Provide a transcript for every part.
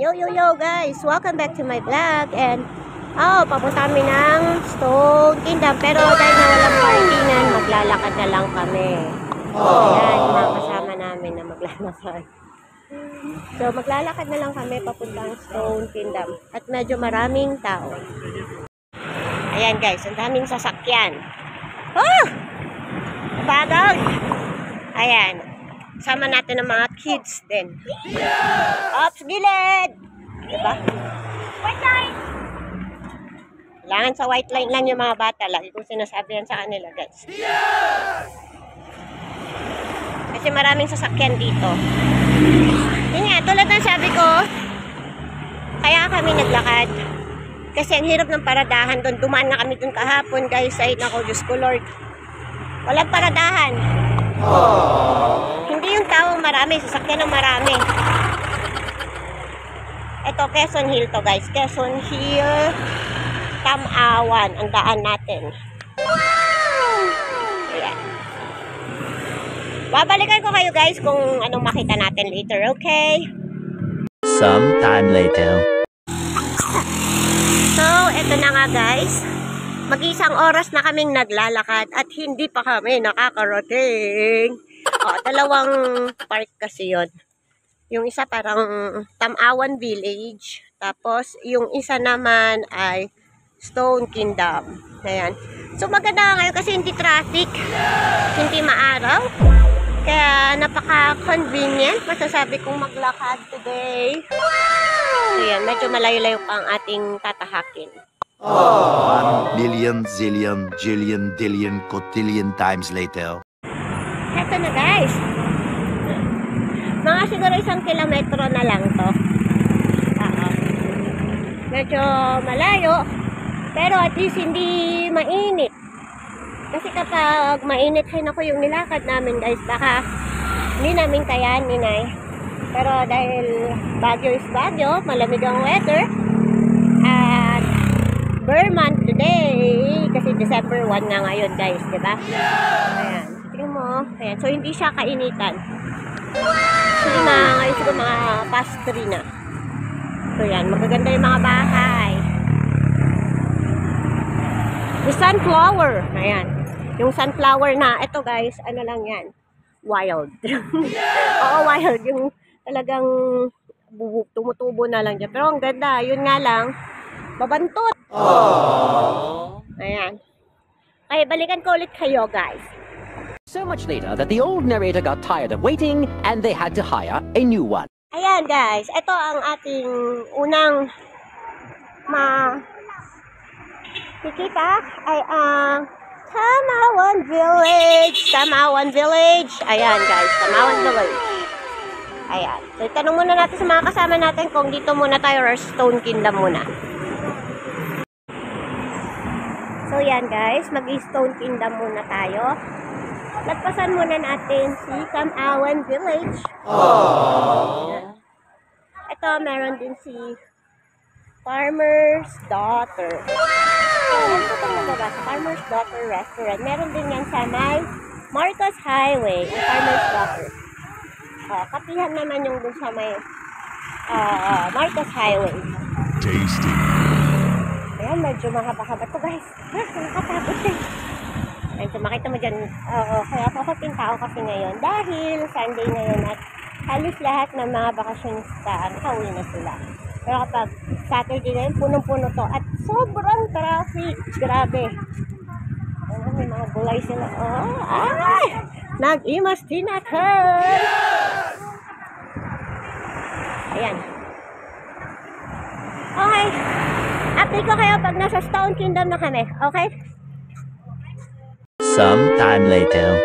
Yo guys, welcome back to my vlog. And papunta kami ng Stone Kingdom. Pero dahil na walang parkingan, maglalakad na lang kami. Ayan, mga kasama namin na maglalakad. So maglalakad na lang kami papuntang Stone Kingdom. At medyo maraming tao. Ayan guys, ang daming sasakyan. Bagal! Ayan. Sama natin ng mga kids din. Ops, gilid! Diba? White line! Kailangan sa white line lang yung mga bata. Lagi kong sinasabi yan sa kanila, guys. Kasi maraming sasakyan dito. Yun nga, tulad ng sabi ko, kaya kami naglakad. Kasi ang hirap ng paradahan doon. Dumaan na kami doon kahapon, guys. Ay, nako, Diyos ko, Lord. Walang paradahan. Hindi yung taong marami, sasakyan ng marami. Ito, Quezon Hill to guys. Quezon Hill, Tamawan, ang daan natin. Ayan. Babalikan ko kayo guys kung anong makita natin later, okay? Sometime later. So, eto na nga guys. Mag-isang oras na kaming naglalakad at hindi pa kami nakakarating. Dalawang park kasi yon. Yung isa parang Tamawan Village. Tapos yung isa naman ay Stone Kingdom. Ayan. So maganda ngayon kasi hindi traffic. Hindi maaraw. Kaya napaka-convenient. Masasabi kong maglakad today. Ayan, medyo malayo-layo pa ang ating tatahakin. 1 billion, zillion, jillion, dillion, cotillion times later. Eto na guys. Mga siguro 1 kilometro na lang to. Medyo malayo. Pero at least hindi mainit. Kasi kapag mainit rin ako yung nilakad namin guys, baka hindi namin kayanin ay. Pero dahil Baguio is Baguio, malamig ang weather. At month today kasi December 1 na ngayon guys, diba? Ayan, tingnan mo. Ayan, so hindi siya kainitan. So ngayon siguro mga past 3 na. So yan, magaganda yung mga bahay. The sunflower. Ayan, yung sunflower na ito guys, ano lang yan, wild. Oo, wild, yung talagang tumutubo na lang dyan. Pero ang ganda, yun nga lang, mabantot. Ayan. Okay, balikan ko ulit kayo, guys. So much later that the old narrator got tired of waiting and they had to hire a new one. Ayan, guys. Ito ang ating unang makikita ay ang Tamawan Village. Tamawan Village. Ayan, guys. Tamawan Village. Ayan. So, itanong muna natin sa mga kasama natin kung dito muna tayo or Stone Kingdom muna. So yan guys, mag-Stone Kingdom muna tayo. Lagpasan muna natin si Tamawan Village. Ito, meron din si Farmer's Daughter. Ano itong nababasa? Farmer's Daughter Restaurant. Meron din yan sa may Marcos Highway, yung Farmer's Daughter. Kapihan naman yung dun sa may Marcos Highway. Tasty. Ayan, medyo mahaba-haba to guys. Nakakapagod eh. Ayan, so makita mo dyan. Kaya pasating tao kasi ngayon. Dahil Sunday ngayon at halos lahat ng mga bakasyonista nakauwi na sila. Pero kapag Saturday ngayon, punong-puno to. At sobrang traffic. Grabe. Ayan, may mga gulay sila. Nag-imas din ako. Ayan. Okay. Update ko kayo pag nasa Stone Kingdom na kami. Okay? Sometime later.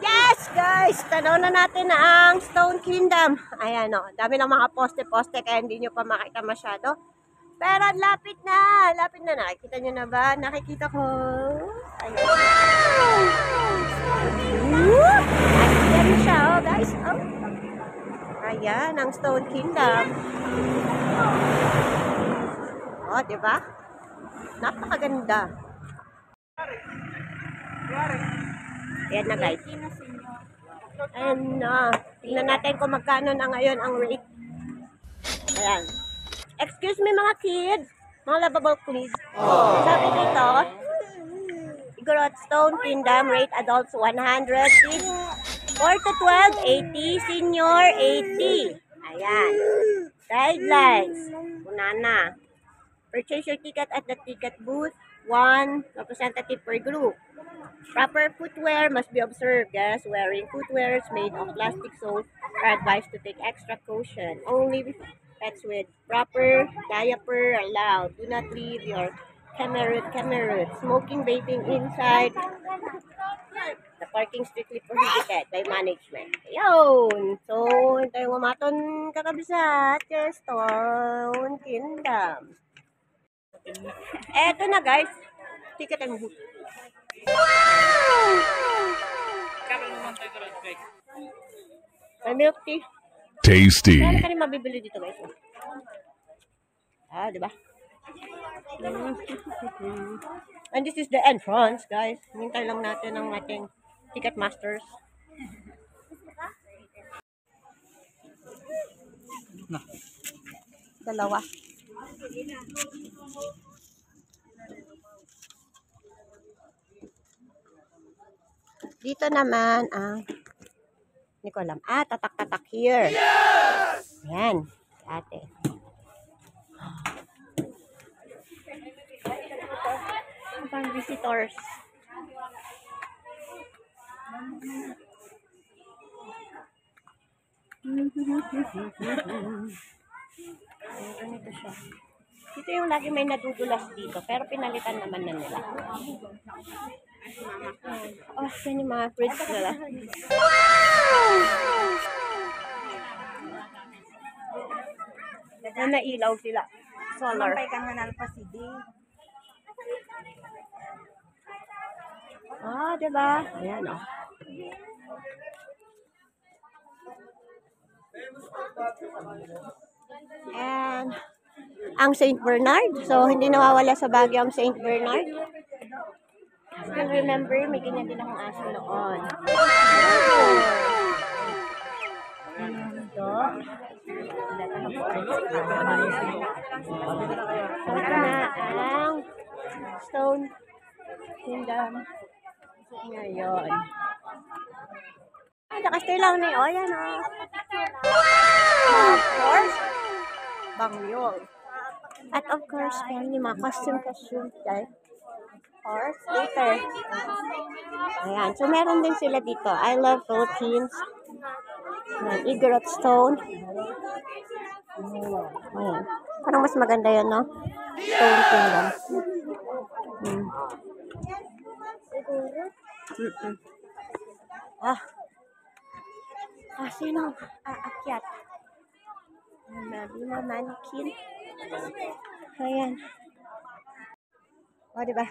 Yes, guys! Tanaw na natin na ang Stone Kingdom. Ayan o. Dami ng mga poste-poste kaya hindi nyo pa makita masyado. Pero lapit na. Lapit na. Nakikita nyo na ba? Nakikita ko. Ayan. Ayan siya, oh, guys. Oh. Ayan, ang Stone Kingdom. Oh, diba? Napakaganda. Ayan na guys. Ayan na. Tingnan natin kung magkano na ngayon ang rate. Ayan. Excuse me mga kids. Mga lovable please. Sabi dito, Igorot Stone Kingdom rate adults 100, kids 4 to 12, 80, senior 80. Ayan. Guidelines. Unana. Purchase your ticket at the ticket booth. 1 representative per group. Proper footwear must be observed. Guests wearing footwear made of plastic soles are advised to take extra caution. Only pets with proper diaper are allowed. Do not leave your camera. Smoking, vaping inside. The parking strictly prohibited by management. Ayun! So, tayo umaton kakabisat. Stone Kingdom. Eto na guys. Ticket and book. May milk tea. Tasty. Meron ka rin mabibili dito guys. Ah, di ba? And this is the entrance guys. Hintay lang natin ang ating ticket masters. Dalawa. Dito naman ang hindi ko alam. Ah, tatak-tatak here. Ayan. Ate. Pang visitors. Ganito siya. Dito yung lagi may nadudulas dito. Pero pinalitan naman na nila. Oh, yan yung mga fruits nila. Na nailaw sila. Solar. Ah, diba? Ayan, oh. And ang St. Bernard. So, hindi nawawala sa Baguio ang St. Bernard. Still remember, may ganyan din akong aso noon. Ito. So, ito na ang Stone Kingdom. Ngayon. Ay, nakastay lang ni Oyan, oh. Of course, Bangyol. At of course, yan yung mga costume guys. Horse later. Ayan. So, meron din sila dito. I love Philippines. Igorot Stone. Ayan. Parang mas maganda yan, no? Stone Kingdom. Sino aakyat? Mga mannequin. Ayan. O, diba?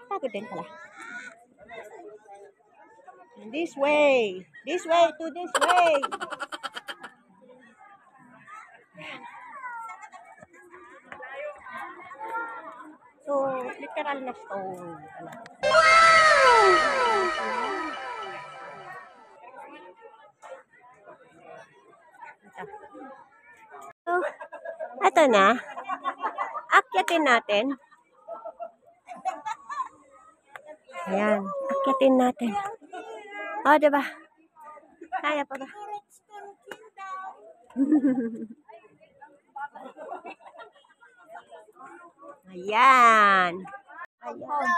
Pagod din pala. This way. This way to this way. So, literal na stone. So, ito na. Akyatin natin. Ayan. Akyatin natin. O, diba? Kaya pa ba? Ayan. Ayan.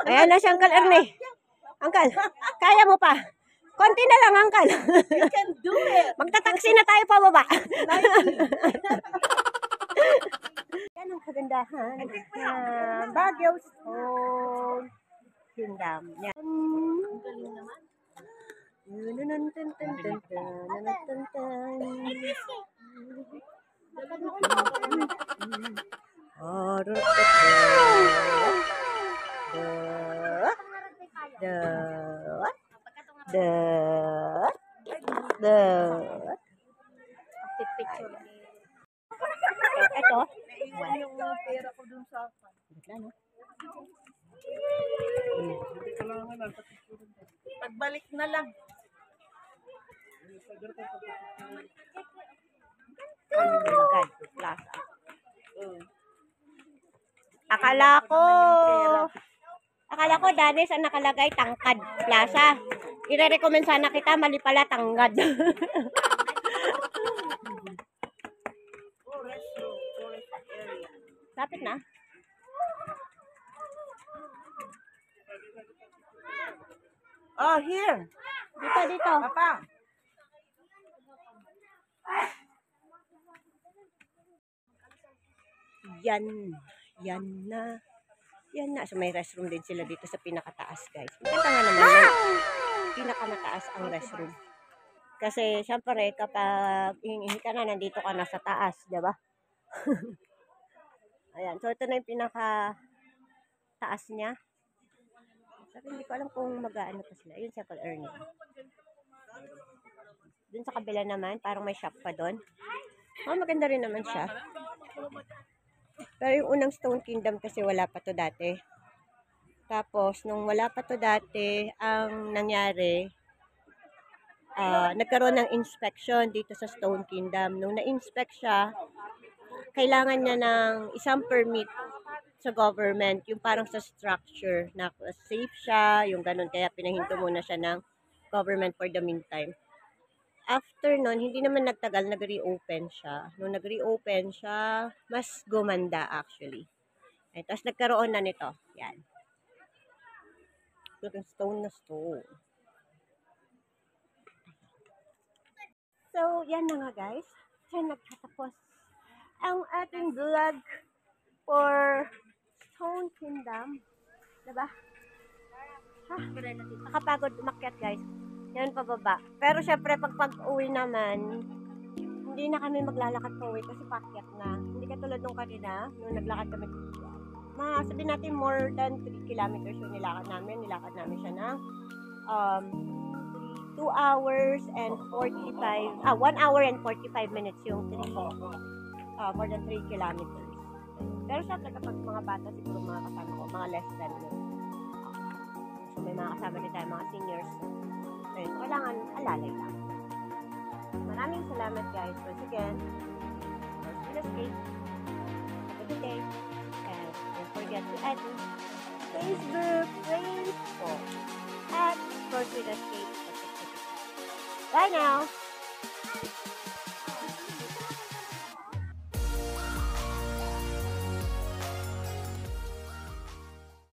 Ayan na si Uncle Ernie. Uncle, kaya mo pa. Konti na lang, Uncle. You can do it. Magtataksi na tayo pa baba. Yan ang kagandahan. Baguio Stone Kingdom. Yan. Ito. Yung pera ko dun sa pagbalik na lang. Tangkad Plaza. Akala ko, Danis, ang nakalagay, Tangkad Plaza. Ire-recommend sana kita, mali pala, Tangkad. Lapit na. Oh, here. Dito. Papa. Yan na. So, may restroom din sila dito sa pinakataas, guys. Maganda nga naman yung pinakamataas ang restroom. Kasi, syempre, kapag hihingi ka na, nandito ka na sa taas, diba? Ayan. So, ito na yung pinakataas niya. Sabi, hindi ko alam kung mag-aano pa sila. Yun, Circle Ernie. Dun sa kabila naman, parang may shop pa doon. Maganda rin naman siya. Pero yung unang Stone Kingdom kasi wala pa to dati. Tapos, nung wala pa to dati, ang nangyari, nagkaroon ng inspection dito sa Stone Kingdom. Nung na-inspect siya, kailangan niya ng isang permit sa government, yung parang sa structure, na safe siya, yung ganun. Kaya pinahinto muna siya ng government for the meantime. After nun, hindi naman nagtagal, nag-reopen siya. Nung nag-reopen siya, mas gumanda actually. Ay, tapos nagkaroon na nito. Yan. Yung stone na stone. So, yan na nga guys. Diyan nagtatapos ang ating vlog for Stone Kingdom. Diba? Nakapagod umakyat guys. Yan pababa. Pero syempre pag-uwi naman, hindi na kami maglalakad pa uwi kasi pakyat na. Hindi katulad nung kanina, nung naglakad kami. Sabihin natin more than 3 kilometers yung nilakad namin. Nilakad namin siya ng 2 hours and 1 hour and 45 minutes yung 3, more than 3 kilometers. Pero syempre kapag mga bata, siguro mga kasama ko, mga less than yun. So may mga kasama din tayo, mga seniors. So kailangan alalay lang. Maraming salamat guys. Once again, for Escape. Have a good day. And don't forget to add Facebook, Facebook, at Escape. Bye now!